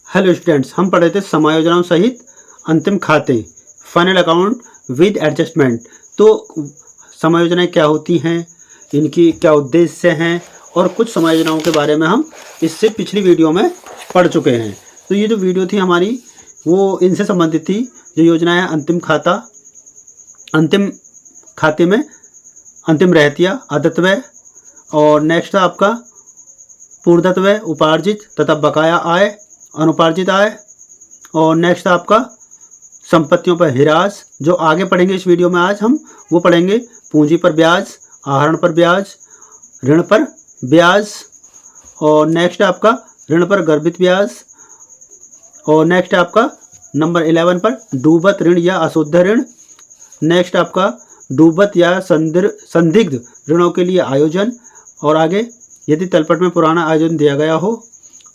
Hello students, हम पढ़े थे समायोजनों सहित अंतिम खाते फाइनल अकाउंट विद एडजस्टमेंट। तो समायोजनाएं क्या होती हैं, इनकी क्या उद्देश्य हैं और कुछ समायोजनाओं के बारे में हम इससे पिछली वीडियो में पढ़ चुके हैं। तो ये जो वीडियो थी हमारी वो इनसे संबंधित थी। जो योजना है अंतिम खाते में अंतिम रहतिया अदत्तव्य, और नेक्स्ट था आपका पूर्णत्व उपार्जित तथा बकाया आय अनुपार्जित आय, और नेक्स्ट आपका संपत्तियों पर हिरास। जो आगे पढ़ेंगे इस वीडियो में आज हम वो पढ़ेंगे पूंजी पर ब्याज, आहरण पर ब्याज, ऋण पर ब्याज, और नेक्स्ट आपका ऋण पर गर्भित ब्याज, और नेक्स्ट आपका नंबर 11 पर डूबत ऋण या अशुद्ध ऋण। नेक्स्ट आपका डूबत या संदिग्ध ऋणों के लिए आयोजन, और आगे यदि तलपट में पुराना आयोजन दिया गया हो।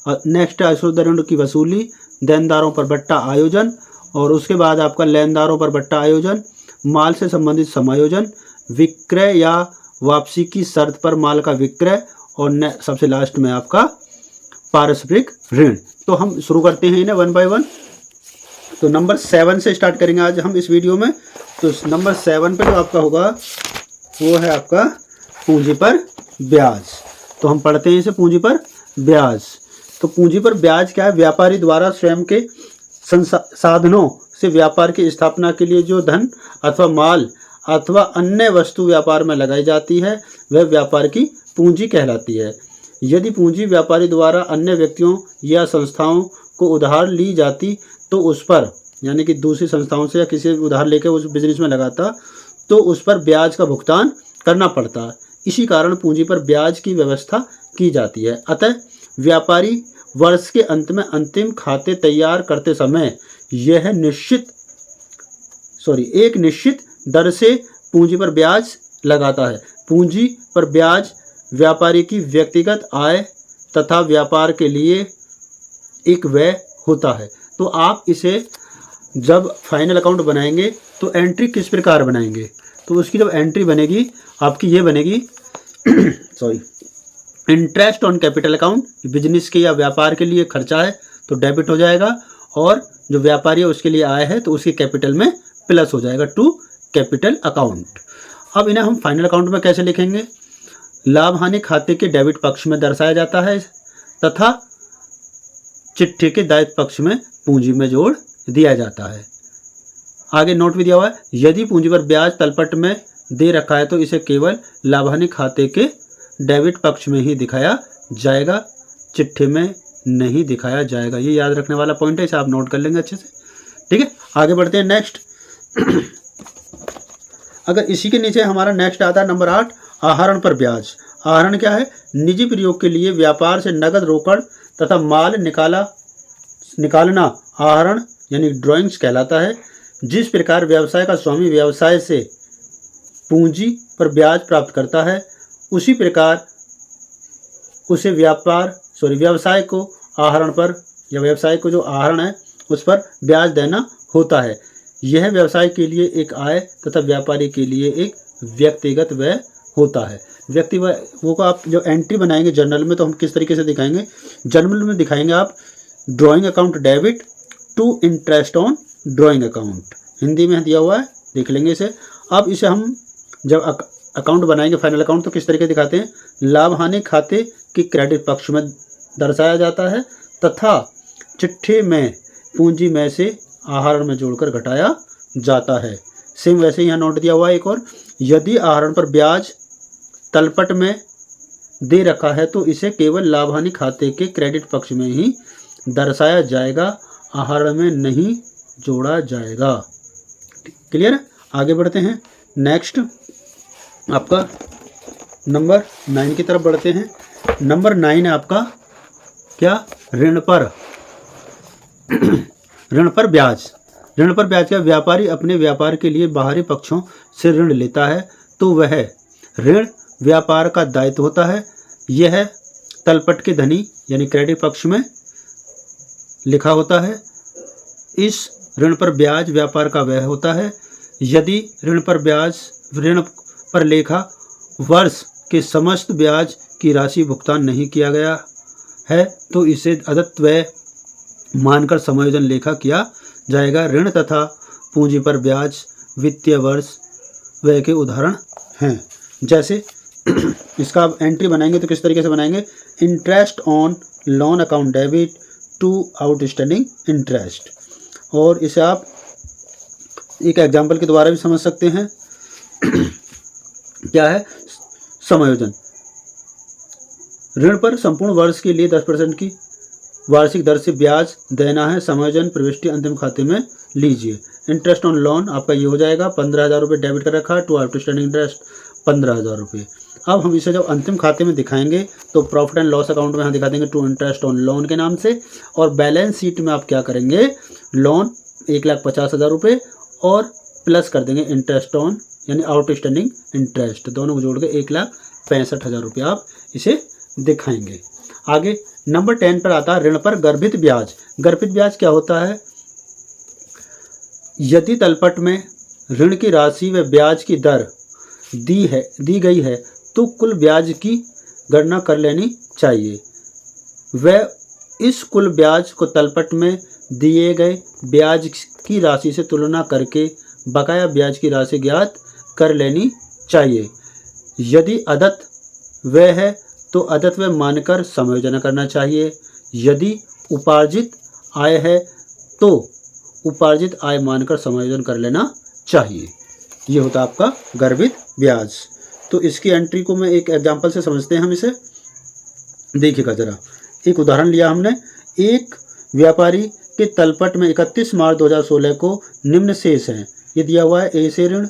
नेक्स्ट अशुद्ध ऋण की वसूली, देनदारों पर बट्टा आयोजन, और उसके बाद आपका लेनदारों पर बट्टा आयोजन, माल से संबंधित समायोजन, विक्रय या वापसी की शर्त पर माल का विक्रय, और सबसे लास्ट में आपका पारस्परिक ऋण। तो हम शुरू करते हैं इन्हें वन बाय वन। तो नंबर 7 से स्टार्ट करेंगे आज हम इस वीडियो में। तो नंबर 7 पे जो आपका होगा वो है आपका पूंजी पर ब्याज। तो हम पढ़ते हैं इसे पूंजी पर ब्याज। तो पूंजी पर ब्याज क्या है? व्यापारी द्वारा स्वयं के संसाधनों से व्यापार की स्थापना के लिए जो धन अथवा माल अथवा अन्य वस्तु व्यापार में लगाई जाती है वह व्यापार की पूंजी कहलाती है। यदि पूंजी व्यापारी द्वारा अन्य व्यक्तियों या संस्थाओं को उधार ली जाती तो उस पर, यानी कि दूसरी संस्थाओं से या किसी उधार लेकर उस बिजनेस में लगाता तो उस पर ब्याज का भुगतान करना पड़ता। इसी कारण पूंजी पर ब्याज की व्यवस्था की जाती है। अतः व्यापारी वर्ष के अंत में अंतिम खाते तैयार करते समय एक निश्चित दर से पूंजी पर ब्याज लगाता है। पूंजी पर ब्याज व्यापारी की व्यक्तिगत आय तथा व्यापार के लिए एक व्यय होता है। तो आप इसे जब फाइनल अकाउंट बनाएंगे तो एंट्री किस प्रकार बनाएंगे? तो उसकी जब एंट्री बनेगी आपकी ये बनेगी interest on capital account, business के या व्यापार के लिए खर्चा है तो डेबिट हो जाएगा, और जो व्यापारी है उसके लिए आय है तो उसके कैपिटल में प्लस हो जाएगा टू कैपिटल अकाउंट। अब इन्हें हम फाइनल अकाउंट में कैसे लिखेंगे? लाभ हानि खाते के डेबिट पक्ष में दर्शाया जाता है तथा चिट्ठी के दायित्व पक्ष में पूंजी में जोड़ दिया जाता है। आगे नोट भी दिया हुआ है, यदि पूंजी पर ब्याज तलपट में दे रखा है तो इसे केवल लाभ हानि खाते के डेबिट पक्ष में ही दिखाया जाएगा, चिट्ठी में नहीं दिखाया जाएगा। ये याद रखने वाला पॉइंट है, इसे आप नोट कर लेंगे अच्छे से। ठीक है, आगे बढ़ते हैं नेक्स्ट। अगर इसी के नीचे हमारा नेक्स्ट आता है नंबर 8, आहरण पर ब्याज। आहरण क्या है? निजी प्रयोग के लिए व्यापार से नगद रोकड़ तथा माल निकालना आहरण यानी ड्राइंग्स कहलाता है। जिस प्रकार व्यवसाय का स्वामी व्यवसाय से पूंजी पर ब्याज प्राप्त करता है उसी प्रकार उसे व्यवसाय को आहरण पर, या व्यवसाय को जो आहरण है उस पर ब्याज देना होता है। यह व्यवसाय के लिए एक आय तथा व्यापारी के लिए एक व्यक्तिगत व्यय होता है। व्यक्ति वो को आप जो एंट्री बनाएंगे जर्नल में तो हम किस तरीके से दिखाएंगे? जर्नल में दिखाएंगे आप drawing account debit to interest on drawing account, Hindi में दिया हुआ है, देख लेंगे इसे। अब इसे हम जब अकाउंट बनाएंगे फाइनल अकाउंट तो किस तरीके दिखाते हैं? लाभ हानि खाते के क्रेडिट पक्ष में दर्शाया जाता है तथा चिट्ठी में पूंजी में से आहरण में जोड़कर घटाया जाता है। सेम वैसे यहाँ नोट दिया हुआ है एक और, यदि आहरण पर ब्याज तलपट में दे रखा है तो इसे केवल लाभ हानि खाते के क्रेडिट पक्ष में ही दर्शाया जाएगा, आहरण में नहीं जोड़ा जाएगा। क्लियर है? आगे बढ़ते हैं नेक्स्ट, आपका नंबर 9 की तरफ बढ़ते हैं। नंबर 9 है आपका क्या? ऋण पर ब्याज। ऋण पर ब्याज का व्यापारी अपने व्यापार के लिए बाहरी पक्षों से ऋण लेता है तो वह ऋण व्यापार का दायित्व होता है। यह तलपट के धनी यानी क्रेडिट पक्ष में लिखा होता है। इस ऋण पर ब्याज व्यापार का व्यय होता है। यदि ऋण पर लेखा वर्ष के समस्त ब्याज की राशि भुगतान नहीं किया गया है तो इसे अदत्त व्यय मानकर समायोजन लेखा किया जाएगा। ऋण तथा पूंजी पर ब्याज वित्तीय वर्ष व्यय के उदाहरण हैं। जैसे इसका आप एंट्री बनाएंगे तो किस तरीके से बनाएंगे, interest on loan account debit to outstanding interest. और इसे आप एक एग्जाम्पल के द्वारा भी समझ सकते हैं। क्या है समायोजन, ऋण पर संपूर्ण वर्ष के लिए 10% की वार्षिक दर से ब्याज देना है। समायोजन प्रविष्टि अंतिम खाते में लीजिए। इंटरेस्ट ऑन लोन आपका ये हो जाएगा 15,000 रुपये डेबिट कर रखा है, टू आउटस्टैंडिंग इंटरेस्ट 15,000 रुपये। अब हम इसे जब अंतिम खाते में दिखाएंगे तो प्रॉफिट एंड लॉस अकाउंट में यहाँ दिखा देंगे टू इंटरेस्ट ऑन लोन के नाम से, और बैलेंस शीट में आप क्या करेंगे, लोन 1,50,000 रुपये और प्लस कर देंगे इंटरेस्ट ऑन यानी आउटस्टैंडिंग इंटरेस्ट, दोनों को जोड़ के 1,65,000 रुपये आप इसे दिखाएंगे। आगे नंबर 10 पर आता है ऋण पर गर्भित ब्याज। गर्भित ब्याज क्या होता है, यदि तलपट में ऋण की राशि व ब्याज की दर दी गई है तो कुल ब्याज की गणना कर लेनी चाहिए। वह इस कुल ब्याज को तलपट में दिए गए ब्याज की राशि से तुलना करके बकाया ब्याज की राशि ज्ञात कर लेनी चाहिए। यदि अदत्त व्यय है तो अदत्त व्यय मानकर समायोजन करना चाहिए। यदि उपार्जित आय है तो उपार्जित आय मानकर समायोजन कर लेना चाहिए। ये होता आपका गर्भित ब्याज। तो इसकी एंट्री को मैं एक एग्जांपल से समझते हैं हम इसे। देखिएगा ज़रा, एक उदाहरण लिया हमने। एक व्यापारी के तलपट में 31 मार्च 2016 को निम्न शेष हैं। ये दिया हुआ है ए से ऋण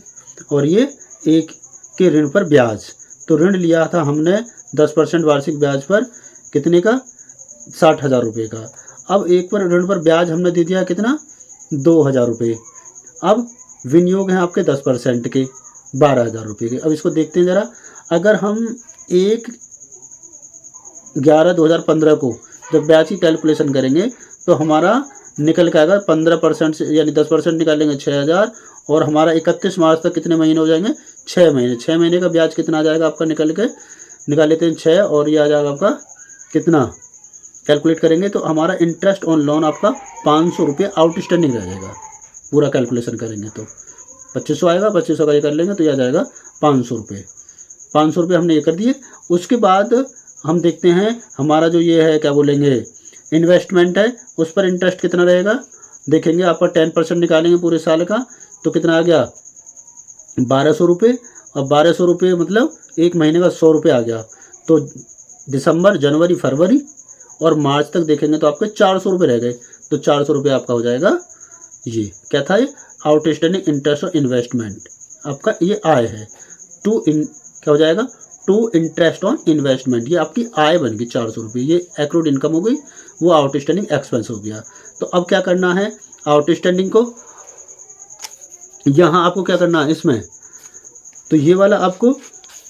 और ये एक के ऋण पर ब्याज। तो ऋण लिया था हमने 10% वार्षिक ब्याज पर, कितने का, 60,000 रुपये का। अब एक पर ऋण पर ब्याज हमने दे दिया कितना, 2,000 रुपये। अब विनियोग हैं आपके 10% के 12,000 रुपये के। अब इसको देखते हैं ज़रा। अगर हम 1/11/2015 को जब ब्याज की कैलकुलेशन करेंगे तो हमारा निकल के आएगा 15% से, यानी 10% निकालेंगे 6,000, और हमारा 31 मार्च तक कितने महीने हो जाएंगे, 6 महीने। 6 महीने का ब्याज कितना आ जाएगा आपका, निकाल लेते हैं 6, और ये आ जाएगा आपका कितना, कैलकुलेट करेंगे तो हमारा इंटरेस्ट ऑन लोन आपका 500 रुपये आउटस्टैंडिंग रह जाएगा। पूरा कैलकुलेशन करेंगे तो 2500 आएगा, 2500 का ये कर लेंगे तो यह आ जाएगा 500 रुपये। 500 रुपये हमने ये कर दिए। उसके बाद हम देखते हैं हमारा जो ये है, क्या बोलेंगे, इन्वेस्टमेंट है, उस पर इंटरेस्ट कितना रहेगा। देखेंगे आपका 10% निकालेंगे पूरे साल का तो कितना आ गया, 1,200 रुपये। और 1,200 रुपये मतलब एक महीने का 100 रुपये आ गया। तो दिसंबर, जनवरी, फरवरी और मार्च तक देखेंगे तो आपके 400 रुपये रह गए। तो 400 रुपये आपका हो जाएगा। ये क्या था, ये आउटस्टैंडिंग इंटरेस्ट और इन्वेस्टमेंट आपका ये आय है। क्या हो जाएगा, टू इंटरेस्ट ऑन इन्वेस्टमेंट, ये आपकी आय बन गई 400 रुपये। ये एक्रूड इनकम हो गई, वो आउटस्टैंडिंग एक्सपेंस हो गया। तो अब क्या करना है, आउटस्टैंडिंग को यहाँ आपको क्या करना है इसमें, तो ये वाला आपको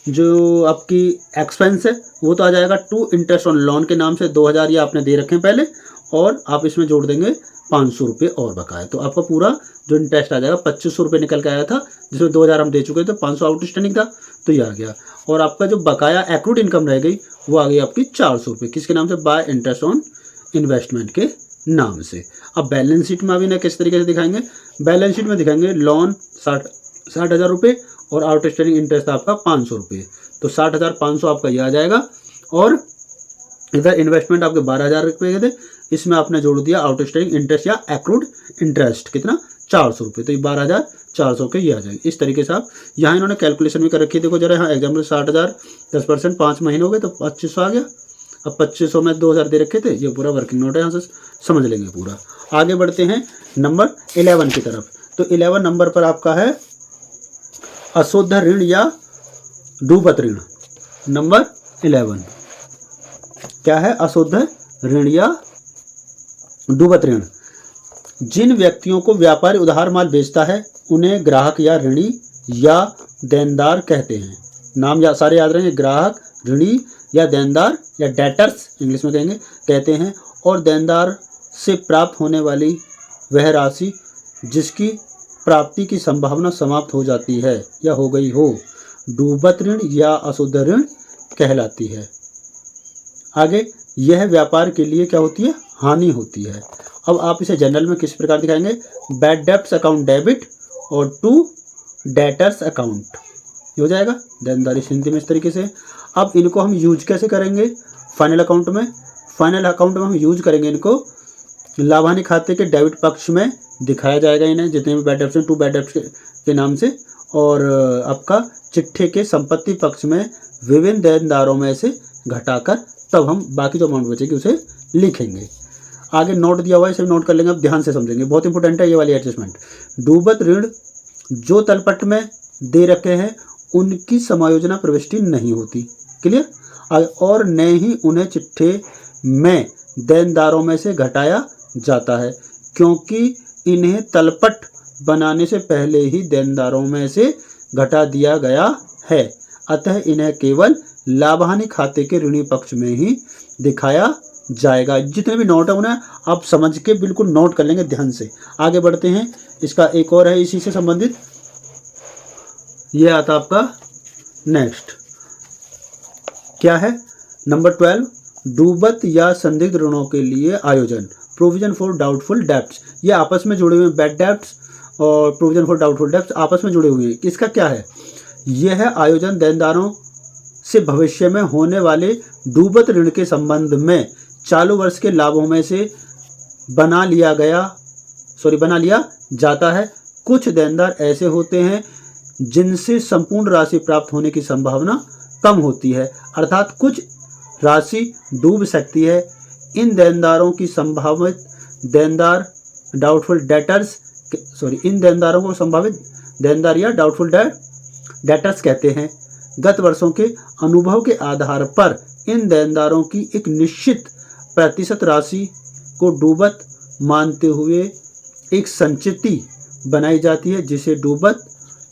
जो आपकी एक्सपेंस है वो तो आ जाएगा टू इंटरेस्ट ऑन लोन के नाम से 2,000 ये आपने दे रखे हैं पहले, और आप इसमें जोड़ देंगे 500 रुपये और बकाया। तो आपका पूरा जो इंटरेस्ट आ जाएगा 2,500 रुपये निकल के आया था, जिसमें 2,000 हम दे चुके थे, 500 आउटस्टैंडिंग था तो ये आ गया। और आपका जो बकाया एक्रूड इनकम रह गई वो आ गई आपकी 400 रुपये, किसके नाम से, बाय इंटरेस्ट ऑन इन्वेस्टमेंट के नाम से। अब बैलेंस शीट में अभी ना किस तरीके से दिखाएंगे, बैलेंस शीट में दिखाएंगे लोन 60,000 रुपये और आउटस्टैंडिंग इंटरेस्ट आपका 500 रुपये। तो 60,500 आपका ये आ जाएगा। और इधर इन्वेस्टमेंट आपके 12,000 रुपये के थे, इसमें आपने जोड़ दिया आउटस्टैंडिंग इंटरेस्ट या एक्रूड इंटरेस्ट, कितना, 400 रुपये। तो ये 12,400 के ये आ जाएंगे। इस तरीके से आप यहाँ इन्होंने कैलकुलेशन भी कर रखी है। देखो जरा, यहाँ एग्जाम्पल 60,000 10% 5 महीने हो गए तो 2,500 आ गया। अब 2,500 में 2,000 दे रखे थे, ये पूरा वर्किंग नोट है, यहाँ से समझ लेंगे पूरा। आगे बढ़ते हैं नंबर 11 की तरफ। तो 11 नंबर पर आपका है अशुद्ध ऋण या डूबत ऋण। नंबर 11 क्या है, अशुद्ध ऋण या डूबत ऋण। जिन व्यक्तियों को व्यापारी उधार माल बेचता है उन्हें ग्राहक या ऋणी या देनदार कहते हैं। नाम सारे याद रहेंगे, ग्राहक, ऋणी या देनदार या डेटर्स इंग्लिश में कहेंगे, कहते हैं। और देनदार से प्राप्त होने वाली वह राशि जिसकी प्राप्ति की संभावना समाप्त हो जाती है या हो गई हो, डूबत ऋण या अशुद्ध ऋण कहलाती है। आगे यह व्यापार के लिए क्या होती है, हानि होती है। अब आप इसे जनरल में किस प्रकार दिखाएंगे, बैड डेब्ट्स अकाउंट डेबिट और टू डेटर्स अकाउंट, हो जाएगा देनदारी हिंदी में इस तरीके से। अब इनको हम यूज कैसे करेंगे फाइनल अकाउंट में, फाइनल अकाउंट में हम यूज करेंगे इनको लाभानी खाते के डेबिट पक्ष में दिखाया जाएगा इन्हें, जितने भी बैड डेब्ट्स हैं टू बैड डेब्ट्स के नाम से, और आपका चिट्ठे के संपत्ति पक्ष में विभिन्न देनदारों में से घटाकर तब हम बाकी जो अमाउंट बचेगी उसे लिखेंगे। आगे नोट दिया हुआ है, इसे नोट कर लेंगे, अब ध्यान से समझेंगे, बहुत इंपॉर्टेंट है ये वाली एडजस्टमेंट। डूबत ऋण जो तलपट में दे रखे हैं उनकी समायोजना प्रविष्टि नहीं होती, क्लियर, और न ही उन्हें चिट्ठे में देनदारों में से घटाया जाता है, क्योंकि इन्हें तलपट बनाने से पहले ही देनदारों में से घटा दिया गया है, अतः इन्हें केवल लाभहानि खाते के ऋणी पक्ष में ही दिखाया जाएगा। जितने भी नोट है उन्हें आप समझ के बिल्कुल नोट कर लेंगे ध्यान से। आगे बढ़ते हैं, इसका एक और है इसी से संबंधित, ये आता आपका नेक्स्ट, क्या है नंबर 12, डूबत या संदिग्ध ऋणों के लिए आयोजन, प्रोविजन फॉर डाउटफुल डेब्ट्स। ये आपस में जुड़े हुए हैं, बैड डेब्ट्स और प्रोविजन फॉर डाउटफुल डेब्ट्स आपस में जुड़े हुए हैं। इसका क्या है, यह आयोजन देनदारों से भविष्य में होने वाले डूबत ऋण के संबंध में चालू वर्ष के लाभों में से बना लिया जाता है। कुछ देनदार ऐसे होते हैं जिनसे संपूर्ण राशि प्राप्त होने की संभावना कम होती है, अर्थात कुछ राशि डूब सकती है। इन देनदारों की संभावित देनदार डाउटफुल डेटर्स इन देनदारों को संभावित देनदार या डाउटफुल डेटर्स कहते हैं। गत वर्षों के अनुभव के आधार पर इन देनदारों की एक निश्चित प्रतिशत राशि को डूबत मानते हुए एक संचिति बनाई जाती है, जिसे डूबत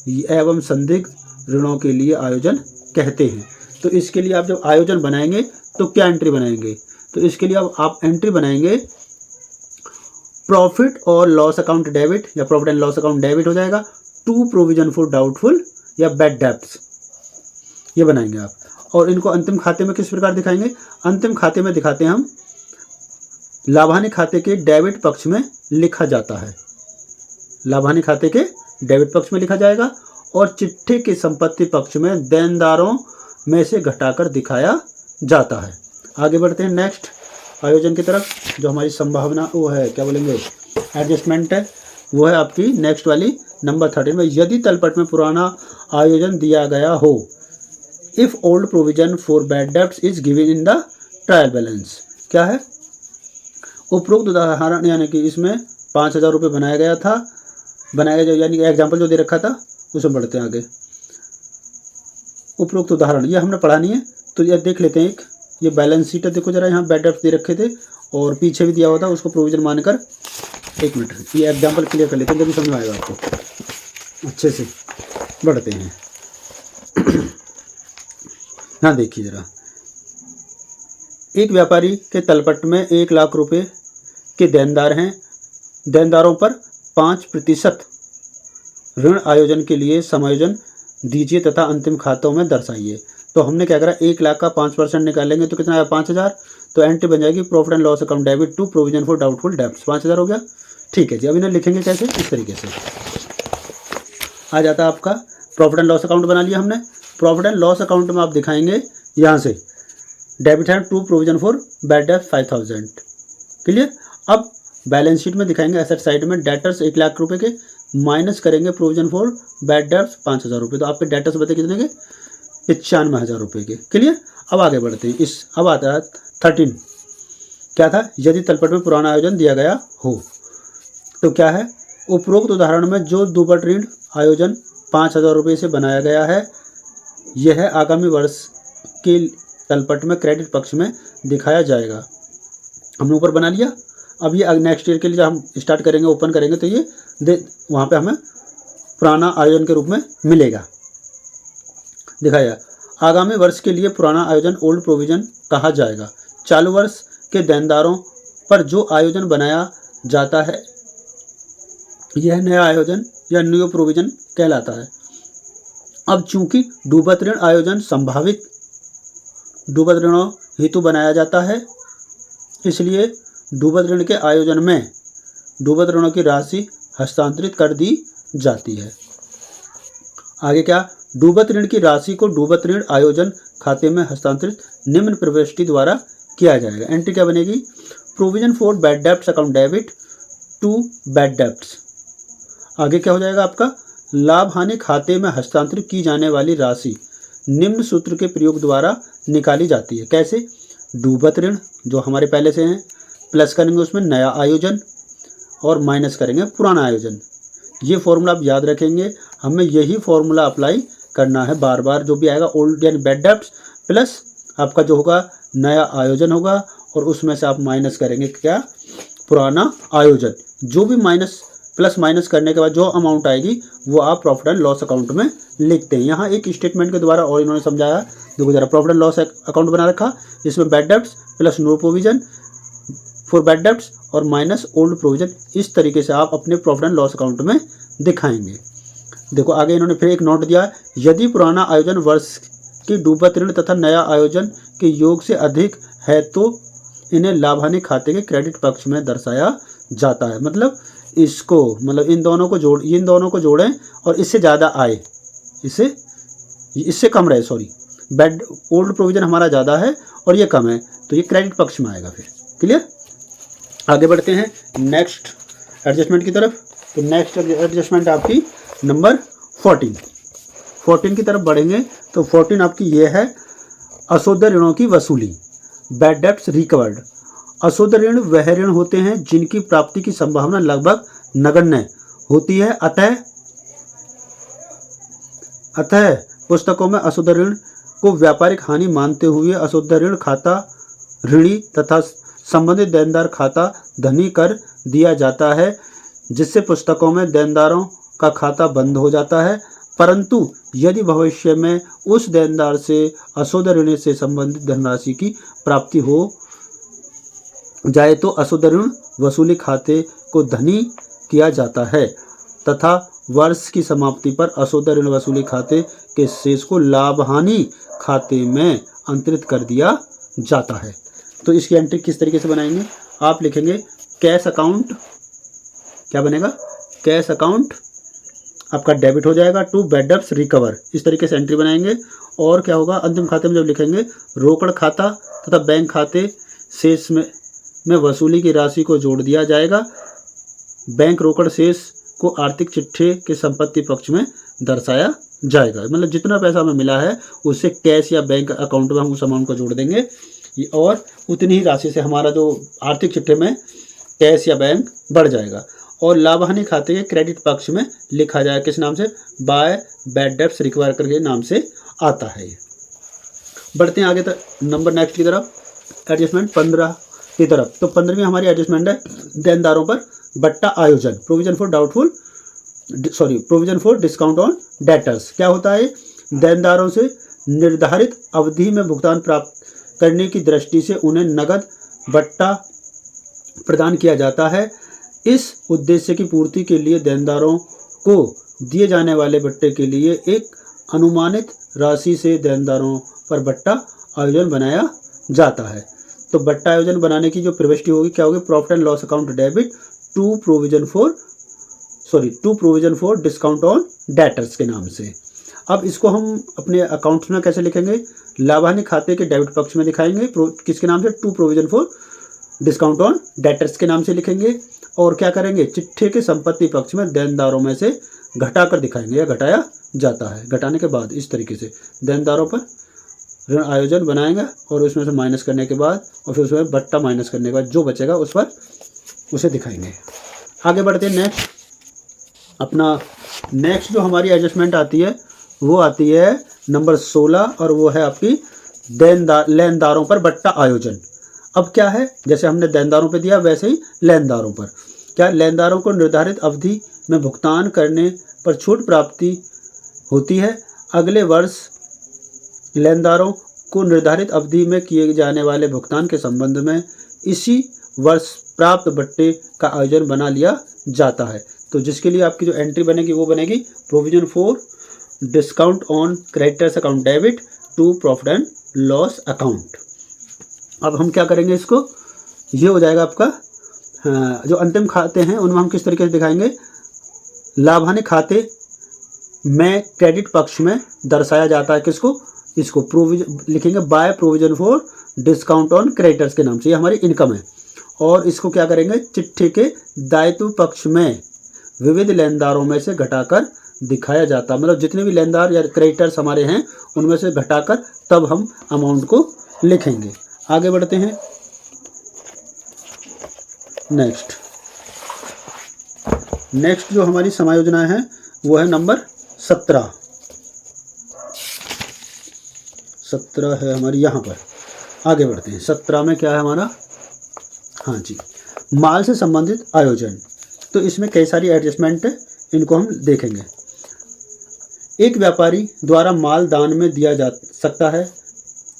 एवं संदिग्ध ऋणों के लिए आयोजन कहते हैं। तो इसके लिए आप जब आयोजन बनाएंगे तो क्या एंट्री बनाएंगे, तो इसके लिए अब आप एंट्री बनाएंगे प्रॉफिट और लॉस अकाउंट डेबिट या profit and loss account debit हो जाएगा, टू प्रोविजन फॉर डाउटफुल या बैड डेब्ट्स, ये बनाएंगे आप। और इनको अंतिम खाते में किस प्रकार दिखाएंगे, अंतिम खाते में दिखाते हैं हम लाभानी खाते के डेबिट पक्ष में लिखा जाता है, लाभानी खाते के डेबिट पक्ष में लिखा जाएगा, और चिट्ठे के संपत्ति पक्ष में देनदारों में से घटाकर दिखाया जाता है। आगे बढ़ते हैं नेक्स्ट आयोजन की तरफ, जो हमारी संभावना वो है क्या बोलेंगे एडजस्टमेंट है, वो है आपकी नेक्स्ट वाली नंबर 13 में, यदि तलपट में पुराना आयोजन दिया गया हो, if old provision for bad debts is given in the trial balance. क्या है, उपरोक्त उदाहरण यानी कि इसमें 5,000 रुपये बनाया गया यानी कि एग्जाम्पल जो दे रखा था उसमें बढ़ते हैं आगे। उपरोक्त उदाहरण ये हमने पढ़ा नहीं है, तो ये देख लेते हैं। एक ये बैलेंस शीट है, देखो जरा, यहाँ बैड डेब्ट्स दे रखे थे और पीछे भी दिया हुआ था, उसको प्रोविजन मानकर, एक मिनट ये एग्जाम्पल क्लियर कर लेते हैं तभी समझ में आएगा आपको अच्छे से। बढ़ते हैं यहाँ देखिए जरा, एक व्यापारी के तलपट में 1 लाख रुपए के देनदार हैं, देनदारों पर 5% ऋण आयोजन के लिए समायोजन दीजिए तथा अंतिम खातों में दर्शाइए। तो हमने क्या करा, 1 लाख का 5% निकालेंगे तो कितना आया 5,000, तो एंट्री बन जाएगी profit and loss account debit to provision for doubtful debts, 5,000 हो गया। ठीक है जी, अब इन्हें लिखेंगे कैसे, इस तरीके से आ जाता है आपका प्रॉफिट एंड लॉस अकाउंट बना लिया हमने। प्रॉफिट एंड लॉस अकाउंट में आप दिखाएंगे यहाँ से डेबिट है टू प्रोविजन फॉर बैड डेब्ट 5,000, क्लियर। अब बैलेंस शीट में दिखाएंगे एसेट साइड में डेटर्स 1 लाख रुपए के माइनस करेंगे प्रोविजन फॉर बैड डेब्ट्स 5,000 रुपये, तो आपके डेटर्स बचे कितने के 95,000 रुपये के, क्लियर। अब आगे बढ़ते हैं, अब आता है 13, क्या था, यदि तलपट में पुराना आयोजन दिया गया हो, तो क्या है, उपरोक्त उदाहरण में जो डूबत ऋण आयोजन 5,000 रुपये से बनाया गया है, यह आगामी वर्ष के तलपट में क्रेडिट पक्ष में दिखाया जाएगा। हमने ऊपर बना लिया। अब ये नेक्स्ट ईयर के लिए जब हम स्टार्ट करेंगे, ओपन करेंगे, तो ये वहाँ पे हमें पुराना आयोजन के रूप में मिलेगा, दिखाया। आगामी वर्ष के लिए पुराना आयोजन ओल्ड प्रोविजन कहा जाएगा। चालू वर्ष के देनदारों पर जो आयोजन बनाया जाता है यह नया आयोजन या न्यू प्रोविजन कहलाता है। अब चूंकि डूबत ऋण आयोजन संभावित डूबत ऋणों हेतु बनाया जाता है, इसलिए डूबत ऋण के आयोजन में डूबत ऋणों की राशि हस्तांतरित कर दी जाती है। आगे क्या, डूबत ऋण की राशि को डूबत ऋण आयोजन खाते में हस्तांतरित निम्न प्रविष्टि द्वारा किया जाएगा। एंट्री क्या बनेगी, provision for bad debts account debit to bad debts. आगे क्या हो जाएगा आपका, लाभ हानि खाते में हस्तांतरित की जाने वाली राशि निम्न सूत्र के प्रयोग द्वारा निकाली जाती है। कैसे, डूबत ऋण जो हमारे पहले से हैं, प्लस करेंगे उसमें नया आयोजन और माइनस करेंगे पुराना आयोजन। ये फॉर्मूला आप याद रखेंगे, हमें यही फॉर्मूला अप्लाई करना है बार बार। जो भी आएगा ओल्ड यानी बैड डेब्ट्स प्लस आपका जो होगा नया आयोजन होगा और उसमें से आप माइनस करेंगे क्या, पुराना आयोजन। जो भी माइनस प्लस माइनस करने के बाद जो अमाउंट आएगी वो आप प्रॉफिट एंड लॉस अकाउंट में लिखते हैं। यहाँ एक स्टेटमेंट के द्वारा और इन्होंने समझाया, देखो जरा, प्रॉफिट एंड लॉस अकाउंट बना रखा, इसमें bad debts plus no provision for bad debts और माइनस ओल्ड प्रोविजन। इस तरीके से आप अपने प्रॉफिट एंड लॉस अकाउंट में दिखाएंगे। देखो आगे इन्होंने फिर एक नोट दिया, यदि पुराना आयोजन वर्ष की डूबत ऋण तथा नया आयोजन के योग से अधिक है तो इन्हें लाभ हानि खाते के क्रेडिट पक्ष में दर्शाया जाता है। मतलब इन दोनों को जोड़ें और इससे ज़्यादा आए, इससे कम रहे, बैड ओल्ड प्रोविजन हमारा ज़्यादा है और ये कम है तो ये क्रेडिट पक्ष में आएगा। फिर क्लियर, आगे बढ़ते हैं नेक्स्ट एडजस्टमेंट की तरफ। तो नेक्स्ट एडजस्टमेंट आपकी नंबर 14 की तरफ बढ़ेंगे। तो 14 आपकी ये है, अशुद्ध ऋणों की वसूली, बैड डेब्ट्स रिकवर्ड। अशुद्ध ऋण वह ऋण होते हैं जिनकी प्राप्ति की संभावना लगभग नगण्य होती है। अतः पुस्तकों में अशुद्ध ऋण को व्यापारिक हानि मानते हुए अशुद्ध ऋण खाता ऋणी तथा संबंधित देनदार खाता धनी कर दिया जाता है, जिससे पुस्तकों में देनदारों का खाता बंद हो जाता है। परंतु यदि भविष्य में उस देनदार से अशुद्ध ऋण से संबंधित धनराशि की प्राप्ति हो जाए तो अशुद्ध ऋण वसूली खाते को धनी किया जाता है तथा वर्ष की समाप्ति पर अशुद्ध ऋण वसूली खाते के शेष को लाभ हानि खाते में अंतरित कर दिया जाता है। तो इसकी एंट्री किस तरीके से बनाएंगे, आप लिखेंगे कैश अकाउंट, क्या बनेगा, कैश अकाउंट आपका डेबिट हो जाएगा टू बैड डेब्ट्स रिकवर। इस तरीके से एंट्री बनाएंगे। और क्या होगा, अंतिम खाते में जब लिखेंगे रोकड़ खाता तथा बैंक खाते शेष में वसूली की राशि को जोड़ दिया जाएगा। बैंक रोकड़ शेष को आर्थिक चिट्ठे के संपत्ति पक्ष में दर्शाया जाएगा। मतलब जितना पैसा हमें मिला है उससे कैश या बैंक अकाउंट में हम उस अमाउंट को जोड़ देंगे और उतनी ही राशि से हमारा जो आर्थिक चिट्ठे में कैश या बैंक बढ़ जाएगा। और लाभ हानि खाते के क्रेडिट पक्ष में लिखा जाए किस नाम से, बाय बैड डेब्ट्स रिकवर करके नाम से आता है। बढ़ते हैं आगे तक नंबर नेक्स्ट की तरफ, एडजस्टमेंट 15 की तरफ। तो 15वीं हमारी एडजस्टमेंट है देनदारों पर बट्टा आयोजन, provision for discount on debtors. क्या होता है, देनदारों से निर्धारित अवधि में भुगतान प्राप्त करने की दृष्टि से उन्हें नगद बट्टा प्रदान किया जाता है। इस उद्देश्य की पूर्ति के लिए देनदारों को दिए जाने वाले बट्टे के लिए एक अनुमानित राशि से देनदारों पर बट्टा आयोजन बनाया जाता है। तो बट्टा आयोजन बनाने की जो प्रविष्टि होगी क्या होगी, profit and loss account debit to provision for discount on debtors के नाम से। अब इसको हम अपने अकाउंट्स में कैसे लिखेंगे, लाभ हानि खाते के डेबिट पक्ष में दिखाएंगे, किसके नाम से, to provision for discount on debtors के नाम से लिखेंगे। और क्या करेंगे, चिट्ठे के संपत्ति पक्ष में देनदारों में से घटाकर दिखाएंगे या घटाया जाता है। घटाने के बाद इस तरीके से देनदारों पर ऋण आयोजन बनाएंगे और उसमें से माइनस करने के बाद और फिर उसमें बट्टा माइनस करने के बाद जो बचेगा उस पर उसे दिखाएंगे। आगे बढ़ते हैं नेक्स्ट जो हमारी एडजस्टमेंट आती है वो आती है नंबर 16 और वो है आपकी लेनदारों पर बट्टा आयोजन। अब क्या है, जैसे हमने देनदारों पे दिया वैसे ही लेनदारों पर। क्या, लेनदारों को निर्धारित अवधि में भुगतान करने पर छूट प्राप्ति होती है। अगले वर्ष लेनदारों को निर्धारित अवधि में किए जाने वाले भुगतान के संबंध में इसी वर्ष प्राप्त बट्टे का आयोजन बना लिया जाता है। तो जिसके लिए आपकी जो एंट्री बनेगी वो बनेगी provision for discount on creditors account debit to profit and loss account. अब हम क्या करेंगे, इसको ये हो जाएगा आपका जो अंतिम खाते हैं उनमें हम किस तरीके से दिखाएंगे, लाभ हानि खाते में क्रेडिट पक्ष में दर्शाया जाता है किसको, इसको प्रोविजन लिखेंगे by provision for discount on creditors के नाम से, ये हमारी इनकम है। और इसको क्या करेंगे, चिट्ठी के दायित्व पक्ष में विविध लेनदारों में से घटाकर दिखाया जाता है, मतलब जितने भी लेनदार या क्रेडिटर्स हमारे हैं उनमें से घटाकर तब हम अमाउंट को लिखेंगे। आगे बढ़ते हैं। नेक्स्ट जो हमारी समायोजना है वो है नंबर 17 है हमारी यहाँ पर। आगे बढ़ते हैं। 17 में क्या है हमारा, हाँ जी, माल से संबंधित आयोजन। तो इसमें कई सारी एडजस्टमेंट है, इनको हम देखेंगे। एक व्यापारी द्वारा माल दान में दिया जा सकता है।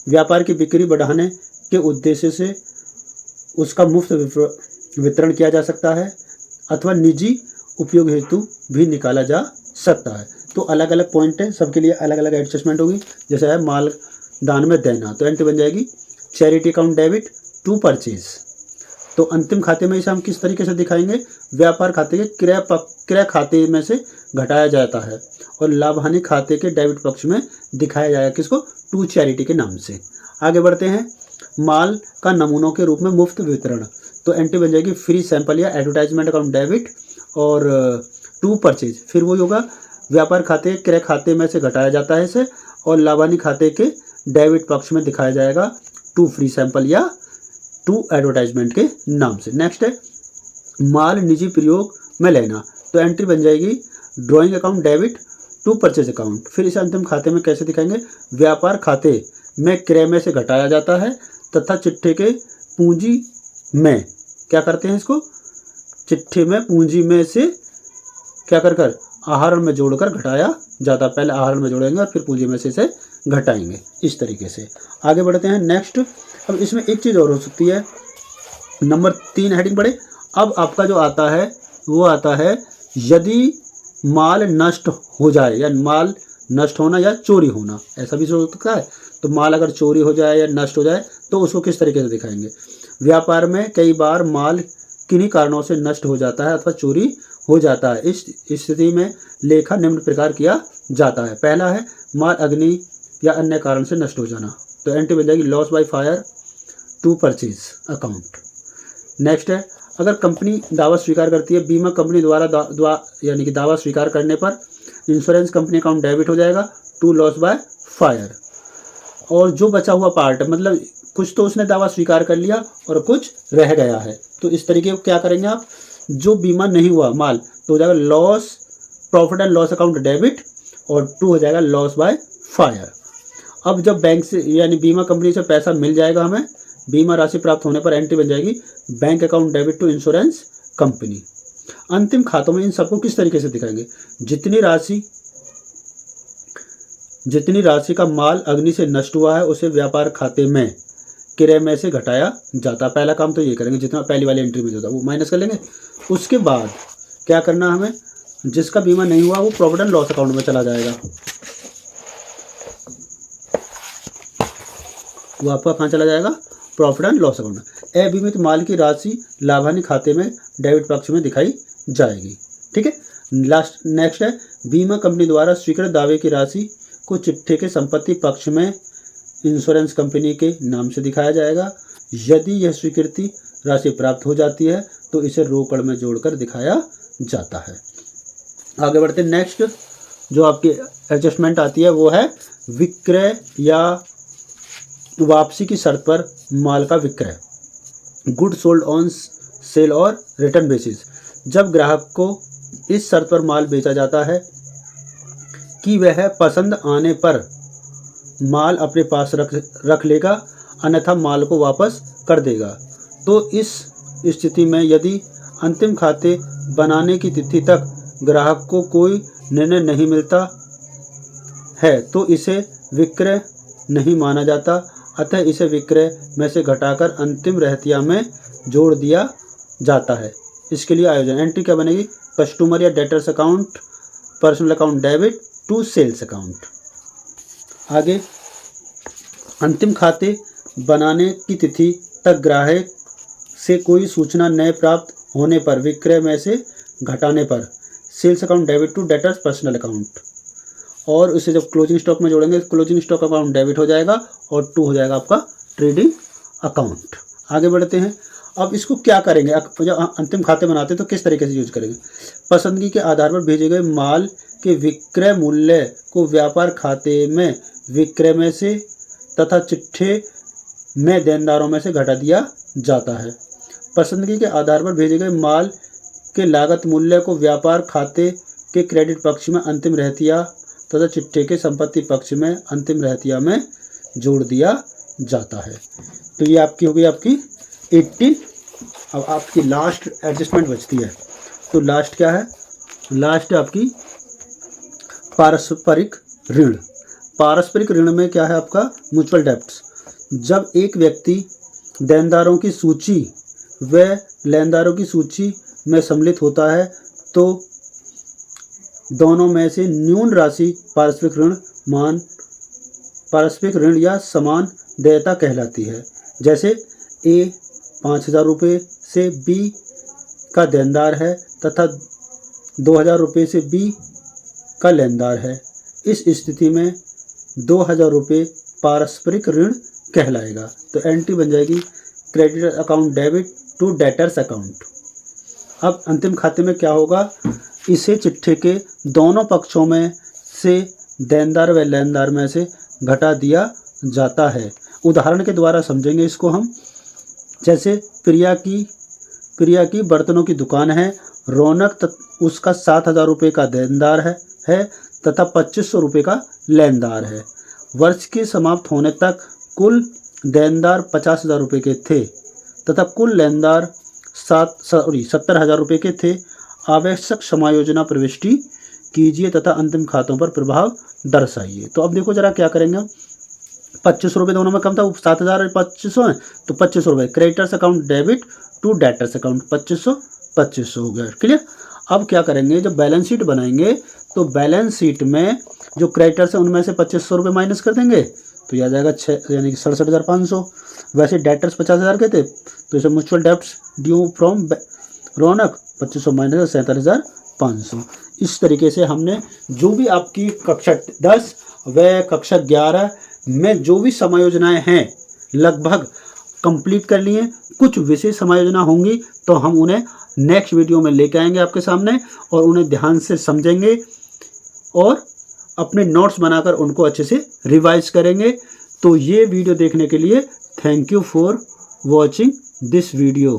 व्यापार की बिक्री बढ़ाने के उद्देश्य से उसका मुफ्त वितरण किया जा सकता है अथवा निजी उपयोग हेतु भी निकाला जा सकता है। तो अलग अलग पॉइंट है, सबके लिए अलग अलग एडजस्टमेंट होगी। जैसे है माल दान में देना, तो एंट्री बन जाएगी charity account debit to purchase. तो अंतिम खाते में इसे हम किस तरीके से दिखाएंगे, व्यापार खाते के क्रय खाते में से घटाया जाता है और लाभ हानि खाते के डेबिट पक्ष में दिखाया जाएगा किसको, टू चैरिटी के नाम से। आगे बढ़ते हैं। माल का नमूनों के रूप में मुफ्त वितरण, तो एंट्री बन जाएगी फ्री सैंपल या एडवर्टाइजमेंट अकाउंट डेबिट और टू परचेज। फिर वही होगा, व्यापार खाते क्रय खाते में से घटाया जाता है इसे और लाभ हानि खाते के डेबिट पक्ष में दिखाया जाएगा टू फ्री सैंपल या टू एडवर्टाइजमेंट के नाम से। नेक्स्ट है माल निजी प्रयोग में लेना, तो एंट्री बन जाएगी drawing account debit to purchase account. फिर इसे अंतिम खाते में कैसे दिखाएंगे, व्यापार खाते में क्रय में से घटाया जाता है तथा चिट्ठे के पूंजी में क्या करते हैं, इसको चिट्ठे में पूंजी में से क्या कर आहरण में जोड़कर घटाया जाता है। पहले आहरण में जोड़ेंगे और फिर पूंजी में से इसे घटाएंगे, इस तरीके से। आगे बढ़ते हैं। नेक्स्ट, अब इसमें एक चीज़ और हो सकती है, नंबर 3 हेडिंग पढ़े। अब आपका जो आता है वो आता है यदि माल नष्ट हो जाए, या माल नष्ट होना या चोरी होना, ऐसा भी हो सकता है। तो माल अगर चोरी हो जाए या नष्ट हो जाए तो उसको किस तरीके से दिखाएंगे। व्यापार में कई बार माल किन्हीं कारणों से नष्ट हो जाता है अथवा चोरी हो जाता है। इस स्थिति में लेखा निम्न प्रकार किया जाता है। पहला है माल अग्नि या अन्य कारण से नष्ट हो जाना, तो एंट्री बन जाएगी loss by fire to purchase account. Next है अगर कंपनी दावा स्वीकार करती है, बीमा कंपनी द्वारा यानी कि दावा स्वीकार करने पर इंश्योरेंस कंपनी अकाउंट डेबिट हो जाएगा टू लॉस बाय फायर। और जो बचा हुआ पार्ट, मतलब कुछ तो उसने दावा स्वीकार कर लिया और कुछ रह गया है, तो इस तरीके क्या करेंगे आप, जो बीमा नहीं हुआ माल तो हो जाएगा loss profit and loss account debit और टू हो जाएगा लॉस बाय फायर। अब जब बैंक से यानी बीमा कंपनी से पैसा मिल जाएगा हमें, बीमा राशि प्राप्त होने पर एंट्री बन जाएगी bank account debit to insurance company. अंतिम खातों में इन सबको किस तरीके से दिखाएंगे, जितनी राशि का माल अग्नि से नष्ट हुआ है उसे व्यापार खाते में क्रय में से घटाया जाता है। पहला काम तो ये करेंगे, जितना पहली वाली एंट्री में होता है वो माइनस कर लेंगे। उसके बाद क्या करना हमें, जिसका बीमा नहीं हुआ वो प्रॉफिट एंड लॉस अकाउंट में चला जाएगा। वो आपका कहाँ चला जाएगा, प्रॉफिट एंड लॉस अकाउंट में। अबीमित माल की राशि लाभ हानि खाते में डेबिट पक्ष में दिखाई जाएगी। ठीक है। नेक्स्ट है बीमा कंपनी द्वारा स्वीकृत दावे की राशि को चिट्ठे के संपत्ति पक्ष में इंश्योरेंस कंपनी के नाम से दिखाया जाएगा। यदि यह स्वीकृति राशि प्राप्त हो जाती है तो इसे रोकड़ में जोड़कर दिखाया जाता है। आगे बढ़ते हैं। नेक्स्ट जो आपकी एडजस्टमेंट आती है वो है विक्रय या वापसी की शर्त पर माल का विक्रय, गुड सोल्ड ऑन सेल और रिटर्न बेसिस। जब ग्राहक को इस शर्त पर माल बेचा जाता है कि वह पसंद आने पर माल अपने पास रख लेगा अन्यथा माल को वापस कर देगा, तो इस स्थिति में यदि अंतिम खाते बनाने की तिथि तक ग्राहक को कोई निर्णय नहीं मिलता है तो इसे विक्रय नहीं माना जाता, अतः इसे विक्रय में से घटाकर अंतिम रहतिया में जोड़ दिया जाता है। इसके लिए आयोजन एंट्री क्या बनेगी, कस्टमर या debtors account personal account debit to sales account. आगे अंतिम खाते बनाने की तिथि तक ग्राहक से कोई सूचना नए प्राप्त होने पर विक्रय में से घटाने पर sales account debit to debtors personal account, और उसे जब क्लोजिंग स्टॉक में जोड़ेंगे क्लोजिंग स्टॉक अकाउंट डेबिट हो जाएगा और 2 हो जाएगा आपका ट्रेडिंग अकाउंट। आगे बढ़ते हैं। अब इसको क्या करेंगे, जब अंतिम खाते बनाते हैं तो किस तरीके से यूज करेंगे। पसंदगी के आधार पर भेजे गए माल के विक्रय मूल्य को व्यापार खाते में विक्रय में से तथा चिट्ठे में देनदारों में से घटा दिया जाता है। पसंदगी के आधार पर भेजे गए माल के लागत मूल्य को व्यापार खाते के क्रेडिट पक्ष में अंतिम रहतिया तथा चिट्ठे के संपत्ति पक्ष में अंतिम रहतिया में जोड़ दिया जाता है। तो ये आपकी हो गई आपकी 80। अब आपकी लास्ट एडजस्टमेंट बचती है। तो लास्ट क्या है, लास्ट आपकी पारस्परिक ऋण। पारस्परिक ऋण में क्या है आपका म्यूचुअल डेब्ट्स। जब एक व्यक्ति देनदारों की सूची व लेनदारों की सूची में सम्मिलित होता है तो दोनों में से न्यून राशि पारस्परिक ऋण या समान देयता कहलाती है। जैसे ए 5,000 रुपये से बी का देनदार है तथा 2,000 रुपये से बी का लेनदार है। इस स्थिति में 2,000 रुपये पारस्परिक ऋण कहलाएगा। तो एंट्री बन जाएगी creditor account debit to debtors account. अब अंतिम खाते में क्या होगा, इसे चिट्ठे के दोनों पक्षों में से देनदार व लेनदार में से घटा दिया जाता है। उदाहरण के द्वारा समझेंगे इसको हम। जैसे प्रिया की बर्तनों की दुकान है, रौनक उसका 7,000 रुपये का देनदार है तथा 2,500 रुपये का लेनदार है। वर्ष के समाप्त होने तक कुल देनदार 50,000 रुपये के थे तथा कुल लेनदार 70,000 रुपये के थे। आवश्यक समायोजना प्रविष्टि कीजिए तथा अंतिम खातों पर प्रभाव दर्शाइए। तो अब देखो जरा क्या करेंगे हम। 2,500 रुपये दोनों में कम था, 7,000 और 2,500 है तो 2,500 रुपये creditors account debit to debtors account 2,500 हो गया। क्लियर। अब क्या करेंगे, जब बैलेंस शीट बनाएंगे तो बैलेंस शीट में जो क्रेडिटर्स है उनमें से 2,500 रुपये माइनस कर देंगे तो यह आ जाएगा 6 यानी कि 67,500। वैसे डेटर्स 50,000 के थे तो इसे mutual debts due from Raunak 2,500 minus 47,500। इस तरीके से हमने जो भी आपकी कक्षा 10 व कक्षा 11 में जो भी समायोजनाएं हैं लगभग कंप्लीट कर लिए। कुछ विशेष समायोजना होंगी तो हम उन्हें नेक्स्ट वीडियो में लेके आएंगे आपके सामने और उन्हें ध्यान से समझेंगे और अपने नोट्स बनाकर उनको अच्छे से रिवाइज करेंगे। तो ये वीडियो देखने के लिए thank you for watching this video.